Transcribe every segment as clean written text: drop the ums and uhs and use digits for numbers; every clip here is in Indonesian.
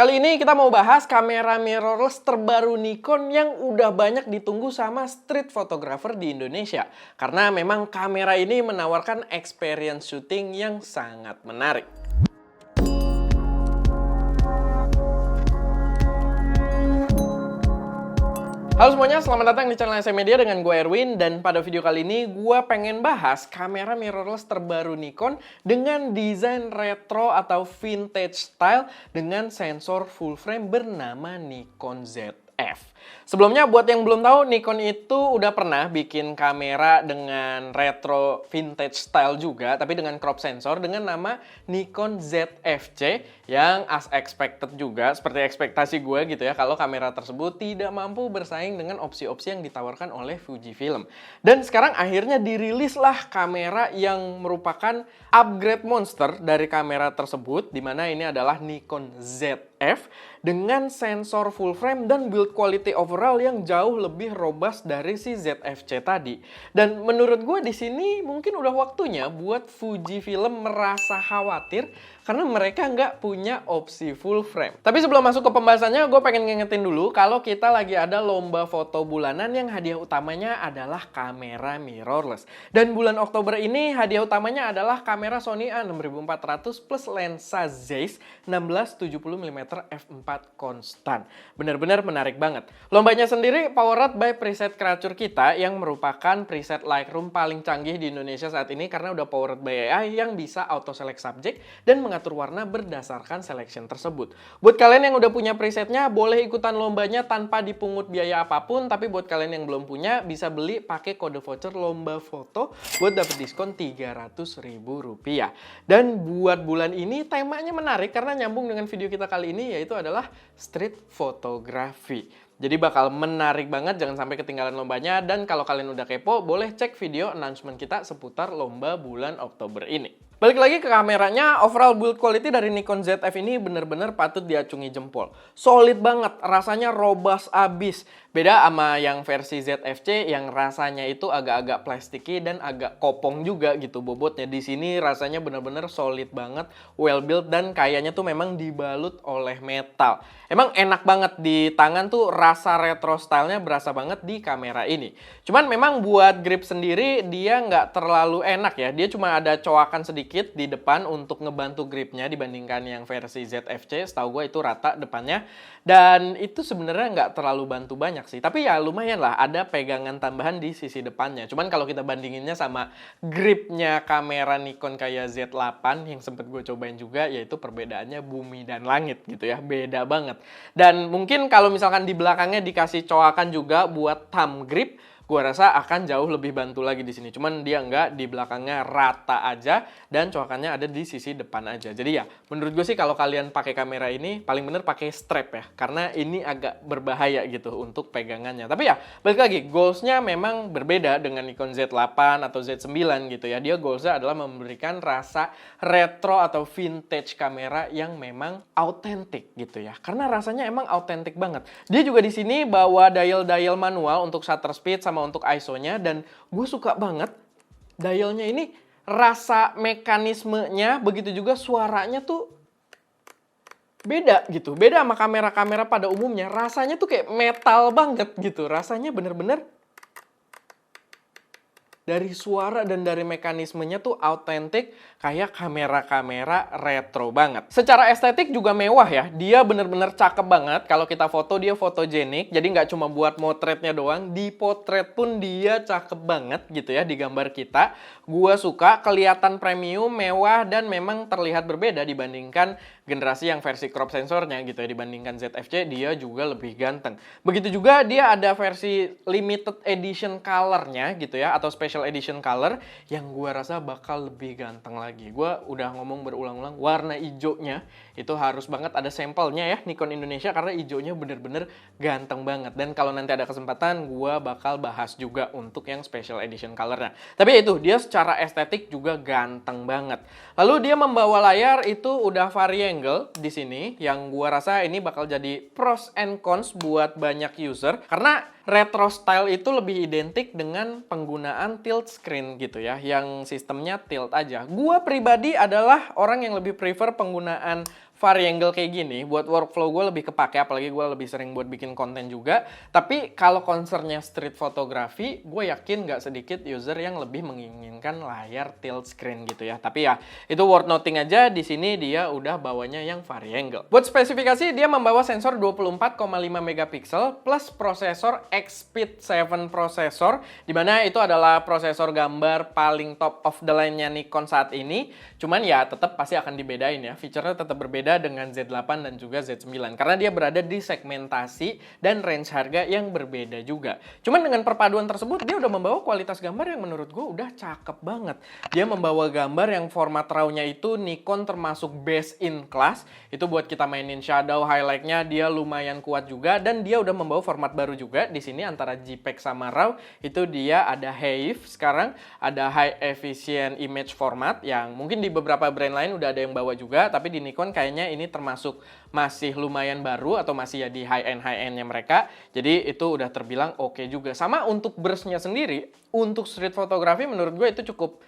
Kali ini kita mau bahas kamera mirrorless terbaru Nikon yang udah banyak ditunggu sama street photographer di Indonesia. Karena memang kamera ini menawarkan experience shooting yang sangat menarik. Halo semuanya, selamat datang di channel SM Media dengan gue Erwin. Dan pada video kali ini gue pengen bahas kamera mirrorless terbaru Nikon dengan desain retro atau vintage style dengan sensor full frame bernama Nikon ZF. Sebelumnya buat yang belum tahu, Nikon itu udah pernah bikin kamera dengan retro vintage style juga, tapi dengan crop sensor dengan nama Nikon ZF-C yang as expected juga, seperti ekspektasi gue gitu ya, kalau kamera tersebut tidak mampu bersaing dengan opsi-opsi yang ditawarkan oleh Fujifilm. Dan sekarang akhirnya dirilislah kamera yang merupakan upgrade monster dari kamera tersebut, dimana ini adalah Nikon ZF dengan sensor full frame dan build quality overall yang jauh lebih robust dari si ZF-C tadi. Dan menurut gue di sini mungkin udah waktunya buat Fujifilm merasa khawatir karena mereka nggak punya opsi full frame. Tapi sebelum masuk ke pembahasannya, gue pengen ngingetin dulu kalau kita lagi ada lomba foto bulanan yang hadiah utamanya adalah kamera mirrorless. Dan bulan Oktober ini hadiah utamanya adalah kamera Sony A6400 plus lensa Zeiss 16-70mm f4 konstan. Bener-bener menarik banget. Lombanya sendiri powered by preset creature kita yang merupakan preset Lightroom paling canggih di Indonesia saat ini karena udah powered by AI yang bisa auto select subject dan mengatur warna berdasarkan selection tersebut. Buat kalian yang udah punya presetnya, boleh ikutan lombanya tanpa dipungut biaya apapun, tapi buat kalian yang belum punya, bisa beli pakai kode voucher lomba foto buat dapet diskon Rp300.000. Dan buat bulan ini temanya menarik karena nyambung dengan video kita kali ini, yaitu adalah street photography. Jadi bakal menarik banget, jangan sampai ketinggalan lombanya. Dan kalau kalian udah kepo, boleh cek video announcement kita seputar lomba bulan Oktober ini. Balik lagi ke kameranya, overall build quality dari Nikon ZF ini bener-bener patut diacungi jempol. Solid banget, rasanya robust abis. Beda sama yang versi ZF-C yang rasanya itu agak-agak plastiki dan agak kopong juga gitu bobotnya. Di sini rasanya bener-bener solid banget, well built, dan kayaknya tuh memang dibalut oleh metal. Emang enak banget di tangan tuh, rasa retro stylenya berasa banget di kamera ini. Cuman memang buat grip sendiri dia nggak terlalu enak ya. Dia cuma ada coakan sedikit di depan untuk ngebantu gripnya dibandingkan yang versi ZF-C. Setahu gue itu rata depannya. Dan itu sebenarnya nggak terlalu bantu banyak sih. Tapi ya lumayan lah, ada pegangan tambahan di sisi depannya. Cuman kalau kita bandinginnya sama gripnya kamera Nikon kayak Z8 yang sempet gue cobain juga, yaitu perbedaannya bumi dan langit gitu ya. Beda banget. Dan mungkin kalau misalkan di belakangnya dikasih coakan juga buat thumb grip, gua rasa akan jauh lebih bantu lagi di sini. Cuman dia enggak, di belakangnya rata aja dan coakannya ada di sisi depan aja. Jadi ya, menurut gue sih kalau kalian pakai kamera ini paling bener pakai strap ya, karena ini agak berbahaya gitu untuk pegangannya. Tapi ya, balik lagi, goalsnya memang berbeda dengan Nikon Z8 atau Z9 gitu ya. Dia goalsnya adalah memberikan rasa retro atau vintage kamera yang memang autentik gitu ya. Karena rasanya emang autentik banget. Dia juga di sini bawa dial-dial manual untuk shutter speed sama untuk ISO-nya, dan gue suka banget dialnya ini, rasa mekanismenya, begitu juga suaranya tuh beda gitu. Beda sama kamera-kamera pada umumnya, rasanya tuh kayak metal banget gitu. Rasanya bener-bener dari suara dan dari mekanismenya tuh autentik kayak kamera-kamera retro banget. Secara estetik juga mewah ya. Dia bener-bener cakep banget. Kalau kita foto, dia fotogenik. Jadi nggak cuma buat motretnya doang. Di potret pun dia cakep banget gitu ya di gambar kita. Gua suka, kelihatan premium, mewah, dan memang terlihat berbeda dibandingkan generasi yang versi crop sensornya gitu ya. Dibandingkan ZF-C, dia juga lebih ganteng. Begitu juga dia ada versi limited edition colornya gitu ya, atau special edition color yang gua rasa bakal lebih ganteng lagi. Gua udah ngomong berulang-ulang, warna hijaunya itu harus banget ada sampelnya ya Nikon Indonesia, karena hijaunya bener-bener ganteng banget. Dan kalau nanti ada kesempatan, gua bakal bahas juga untuk yang special edition colornya. Tapi itu, dia secara estetik juga ganteng banget. Lalu dia membawa layar itu udah variangle di sini, yang gua rasa ini bakal jadi pros and cons buat banyak user, karena retro style itu lebih identik dengan penggunaan tilt screen gitu ya, yang sistemnya tilt aja. Gua pribadi adalah orang yang lebih prefer penggunaan variangle kayak gini, buat workflow gue lebih kepake, apalagi gue lebih sering buat bikin konten juga. Tapi kalau concernnya street photography, gue yakin nggak sedikit user yang lebih menginginkan layar tilt screen gitu ya. Tapi ya, itu worth noting aja, di sini dia udah bawanya yang variangle. Buat spesifikasi, dia membawa sensor 24,5 megapiksel plus prosesor Expeed 7 prosesor, dimana itu adalah prosesor gambar paling top of the line-nya Nikon saat ini. Cuman ya tetap pasti akan dibedain ya, fiturnya tetap berbeda dengan Z8 dan juga Z9 karena dia berada di segmentasi dan range harga yang berbeda juga. Cuman dengan perpaduan tersebut dia udah membawa kualitas gambar yang menurut gue udah cakep banget. Dia membawa gambar yang format RAW-nya itu Nikon termasuk best in class. Itu buat kita mainin shadow, highlight-nya dia lumayan kuat juga, dan dia udah membawa format baru juga di sini antara JPEG sama RAW. Itu dia ada HEIF, sekarang ada High Efficient Image Format yang mungkin di beberapa brand lain udah ada yang bawa juga, tapi di Nikon kayaknya ini termasuk masih lumayan baru atau masih ya di high-end-nya mereka. Jadi itu udah terbilang oke juga. Sama untuk burst-nya sendiri, untuk street photography menurut gue itu cukup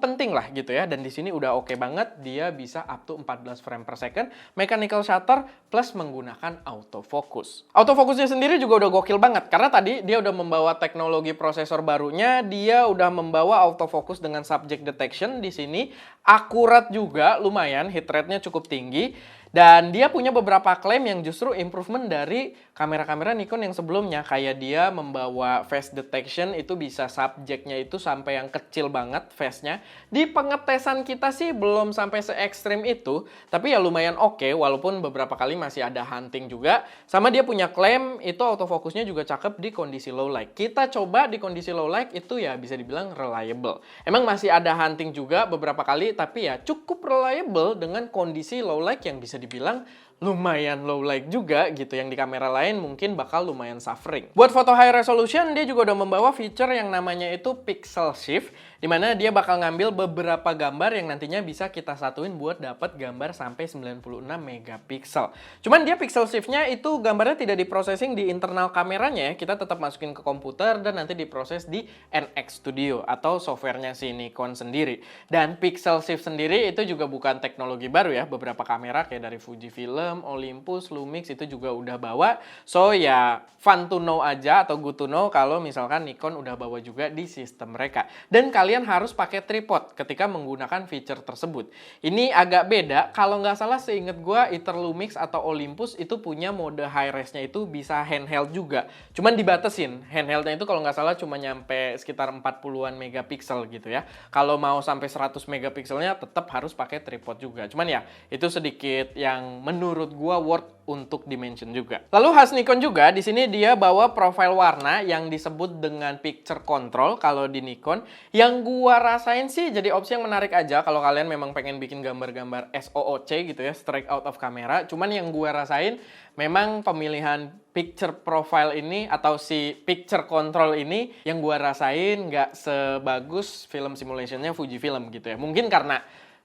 penting lah gitu ya. Dan di sini udah oke banget, dia bisa up to 14 frame per second, mechanical shutter plus menggunakan autofocus. Autofocusnya sendiri juga udah gokil banget karena tadi dia udah membawa teknologi prosesor barunya, dia udah membawa autofocus dengan subject detection di sini, akurat juga lumayan, hit rate-nya cukup tinggi. Dan dia punya beberapa klaim yang justru improvement dari kamera-kamera Nikon yang sebelumnya. Kayak dia membawa face detection, itu bisa subjeknya itu sampai yang kecil banget face-nya. Di pengetesan kita sih belum sampai se-ekstrim itu, tapi ya lumayan oke, walaupun beberapa kali masih ada hunting juga. Sama dia punya klaim itu autofocusnya juga cakep di kondisi low light. Kita coba di kondisi low light itu ya bisa dibilang reliable. Emang masih ada hunting juga beberapa kali, tapi ya cukup reliable dengan kondisi low light yang bisa dibilang lumayan low light juga gitu, yang di kamera lain mungkin bakal lumayan suffering. Buat foto high resolution, dia juga udah membawa feature yang namanya itu pixel shift, dimana dia bakal ngambil beberapa gambar yang nantinya bisa kita satuin buat dapat gambar sampai 96 megapiksel. Cuman dia pixel shiftnya itu gambarnya tidak diprocessing di internal kameranya ya, kita tetap masukin ke komputer dan nanti diproses di NX Studio atau softwarenya si Nikon sendiri. Dan pixel shift sendiri itu juga bukan teknologi baru ya, beberapa kamera kayak dari Fujifilm, Olympus, Lumix itu juga udah bawa. So ya fun to know aja atau good to know kalau misalkan Nikon udah bawa juga di sistem mereka. Dan kalian harus pakai tripod ketika menggunakan feature tersebut. Ini agak beda, kalau nggak salah seinget gue either Lumix atau Olympus itu punya mode high res-nya itu bisa handheld juga. Cuman dibatesin, handheldnya itu kalau nggak salah cuma nyampe sekitar 40-an megapiksel gitu ya. Kalau mau sampai 100 megapikselnya tetap harus pakai tripod juga. Cuman ya itu sedikit yang menurut gua worth untuk dimention juga. Lalu khas Nikon juga, di sini dia bawa profile warna yang disebut dengan picture control kalau di Nikon. Yang gua rasain sih jadi opsi yang menarik aja kalau kalian memang pengen bikin gambar-gambar SOOC gitu ya, straight out of camera. Cuman yang gua rasain memang pemilihan picture profile ini atau si picture control ini yang gua rasain nggak sebagus film simulationnya Fujifilm gitu ya. Mungkin karena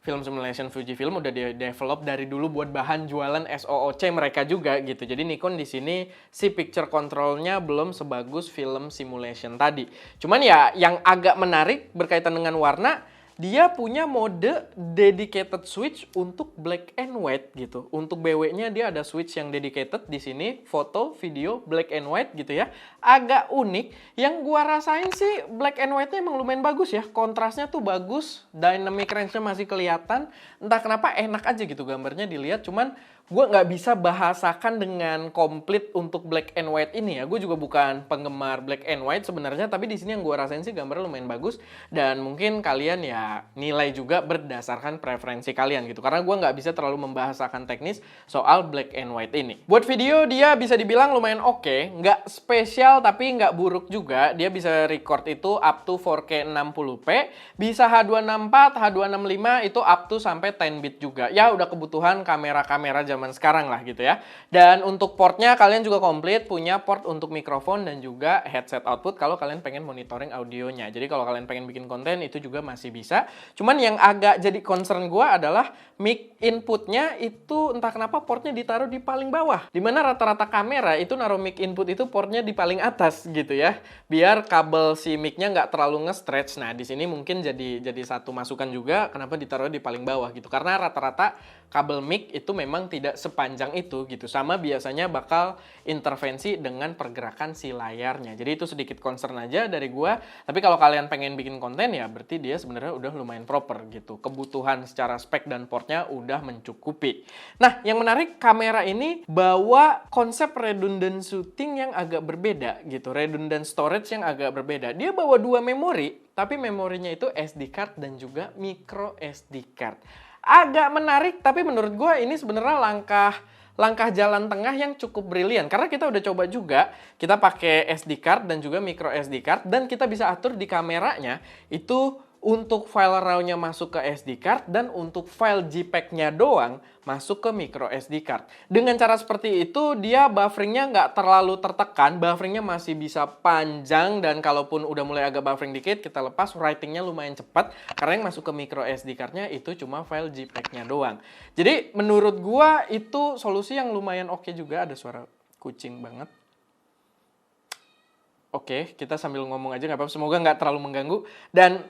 film simulation Fujifilm udah di-develop dari dulu buat bahan jualan SOOC mereka juga gitu. Jadi Nikon di sini si picture controlnya belum sebagus film simulation tadi. Cuman ya yang agak menarik berkaitan dengan warna, dia punya mode dedicated switch untuk black and white gitu. Untuk BW-nya dia ada switch yang dedicated di sini, foto, video, black and white gitu ya. Agak unik. Yang gua rasain sih black and white-nya emang lumayan bagus ya. Kontrasnya tuh bagus, dynamic range-nya masih kelihatan. Entah kenapa enak aja gitu gambarnya dilihat, cuman gue nggak bisa bahasakan dengan komplit untuk black and white ini ya. Gue juga bukan penggemar black and white sebenarnya, tapi di sini yang gue rasain sih gambarnya lumayan bagus, dan mungkin kalian ya nilai juga berdasarkan preferensi kalian gitu. Karena gue nggak bisa terlalu membahasakan teknis soal black and white ini. Buat video dia bisa dibilang lumayan oke, nggak spesial tapi nggak buruk juga. Dia bisa record itu up to 4K 60p, bisa H264, H265 itu up to sampai 10 bit juga. Ya udah kebutuhan kamera-kamera zaman sekarang lah gitu ya. Dan untuk portnya kalian juga komplit, punya port untuk mikrofon dan juga headset output kalau kalian pengen monitoring audionya. Jadi kalau kalian pengen bikin konten itu juga masih bisa. Cuman yang agak jadi concern gue adalah mic inputnya itu entah kenapa portnya ditaruh di paling bawah. Dimana rata-rata kamera itu naruh mic input itu portnya di paling atas gitu ya. Biar kabel si mic-nya nggak terlalu nge-stretch. Nah di sini mungkin jadi satu masukan juga kenapa ditaruh di paling bawah gitu. Karena rata-rata kabel mic itu memang tidak sepanjang itu gitu. Sama biasanya bakal intervensi dengan pergerakan si layarnya. Jadi itu sedikit concern aja dari gua. Tapi kalau kalian pengen bikin konten ya berarti dia sebenarnya udah lumayan proper gitu. Kebutuhan secara spek dan portnya udah mencukupi. Nah, yang menarik kamera ini bawa konsep redundant shooting yang agak berbeda gitu. Redundant storage yang agak berbeda. Dia bawa dua memori, tapi memorinya itu SD card dan juga micro SD card. Agak menarik, tapi menurut gue ini sebenarnya langkah jalan tengah yang cukup brilian. Karena kita udah coba juga, kita pakai SD card dan juga micro SD card, dan kita bisa atur di kameranya itu untuk file RAW-nya masuk ke SD card dan untuk file JPEG-nya doang masuk ke micro SD card. Dengan cara seperti itu, dia buffering-nya nggak terlalu tertekan, buffering-nya masih bisa panjang, dan kalaupun udah mulai agak buffering dikit, kita lepas, writing-nya lumayan cepat, karena yang masuk ke micro SD card-nya itu cuma file JPEG-nya doang. Jadi, menurut gua itu solusi yang lumayan oke juga. Ada suara kucing banget. Oke, kita sambil ngomong aja nggak apa-apa, semoga nggak terlalu mengganggu. Dan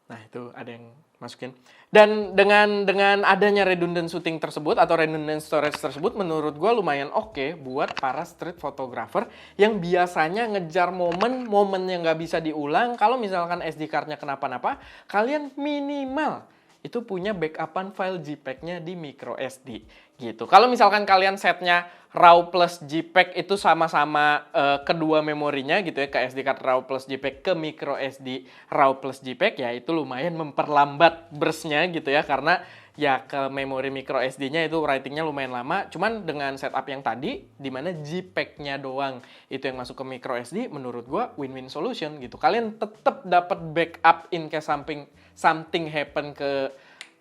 nah itu ada yang masukin. Dan dengan adanya redundant shooting tersebut atau redundant storage tersebut menurut gue lumayan oke buat para street photographer yang biasanya ngejar momen yang nggak bisa diulang. Kalau misalkan SD card-nya kenapa-napa, kalian minimal itu punya backupan file JPEG-nya di micro SD gitu. Kalau misalkan kalian setnya RAW plus JPEG itu sama-sama kedua memorinya gitu ya, ke SD card RAW plus JPEG ke micro SD RAW plus JPEG, ya itu lumayan memperlambat burst-nya gitu ya, karena ya ke memori micro SD-nya itu writing-nya lumayan lama. Cuman dengan setup yang tadi, di mana JPEG-nya doang itu yang masuk ke micro SD, menurut gua win-win solution gitu. Kalian tetap dapat backup in case something happen ke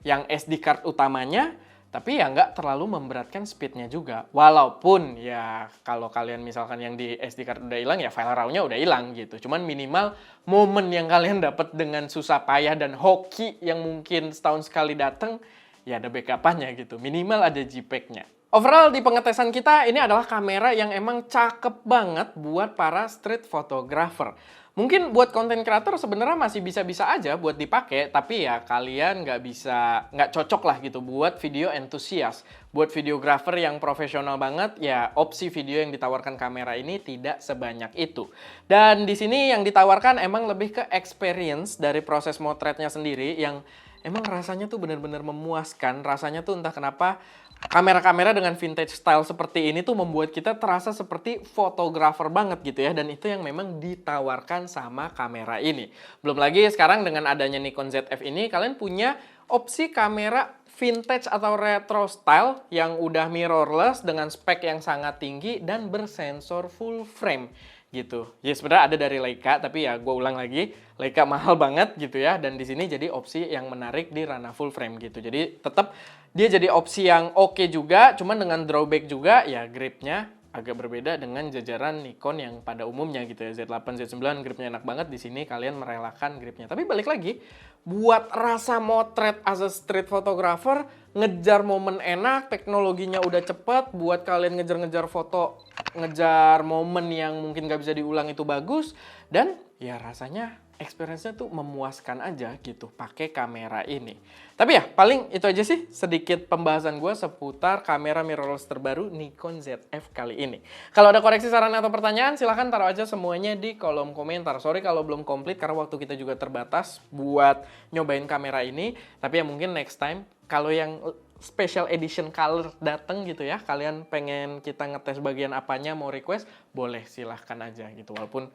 yang SD card utamanya, tapi ya nggak terlalu memberatkan speednya juga. Walaupun ya kalau kalian misalkan yang di SD card udah hilang, ya file RAW-nya udah hilang gitu. Cuman minimal momen yang kalian dapat dengan susah payah dan hoki yang mungkin setahun sekali datang, ya ada backupannya gitu. Minimal ada JPEG-nya. Overall di pengetesan kita ini adalah kamera yang emang cakep banget buat para street photographer. Mungkin buat konten kreator sebenarnya masih bisa-bisa aja buat dipakai, tapi ya kalian nggak cocok lah gitu buat video entusias. Buat videographer yang profesional banget, ya opsi video yang ditawarkan kamera ini tidak sebanyak itu. Dan di sini yang ditawarkan emang lebih ke experience dari proses motretnya sendiri yang emang rasanya tuh bener-bener memuaskan. Rasanya tuh entah kenapa kamera-kamera dengan vintage style seperti ini tuh membuat kita terasa seperti fotografer banget gitu ya. Dan itu yang memang ditawarkan sama kamera ini. Belum lagi sekarang dengan adanya Nikon ZF ini, kalian punya opsi kamera vintage atau retro style yang udah mirrorless dengan spek yang sangat tinggi dan bersensor full frame gitu. Ya sebenarnya ada dari Leica, tapi ya gue ulang lagi, Leica mahal banget gitu ya. Dan di sini jadi opsi yang menarik di ranah full frame gitu. Jadi tetap dia jadi opsi yang oke juga, cuman dengan drawback juga ya gripnya agak berbeda dengan jajaran Nikon yang pada umumnya gitu ya. Z8, Z9 gripnya enak banget, di sini kalian merelakan gripnya. Tapi balik lagi, buat rasa motret as a street photographer, ngejar momen enak, teknologinya udah cepet, buat kalian ngejar-ngejar foto, ngejar momen yang mungkin gak bisa diulang itu bagus, dan ya rasanya experience-nya tuh memuaskan aja gitu pakai kamera ini. Tapi ya paling itu aja sih sedikit pembahasan gue seputar kamera mirrorless terbaru Nikon ZF kali ini. Kalau ada koreksi, saran atau pertanyaan silahkan taruh aja semuanya di kolom komentar. Sorry kalau belum komplit karena waktu kita juga terbatas buat nyobain kamera ini. Tapi ya mungkin next time kalau yang special edition color dateng gitu ya, kalian pengen kita ngetes bagian apanya, mau request, boleh silahkan aja gitu. Walaupun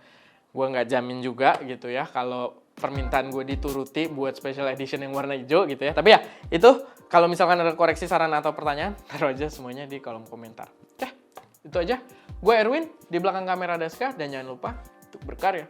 gue nggak jamin juga gitu ya kalau permintaan gue dituruti buat special edition yang warna hijau gitu ya. Tapi ya itu, kalau misalkan ada koreksi, saran atau pertanyaan, taruh aja semuanya di kolom komentar. Itu aja. Gue Erwin, di belakang kamera Daska, dan jangan lupa untuk berkarya.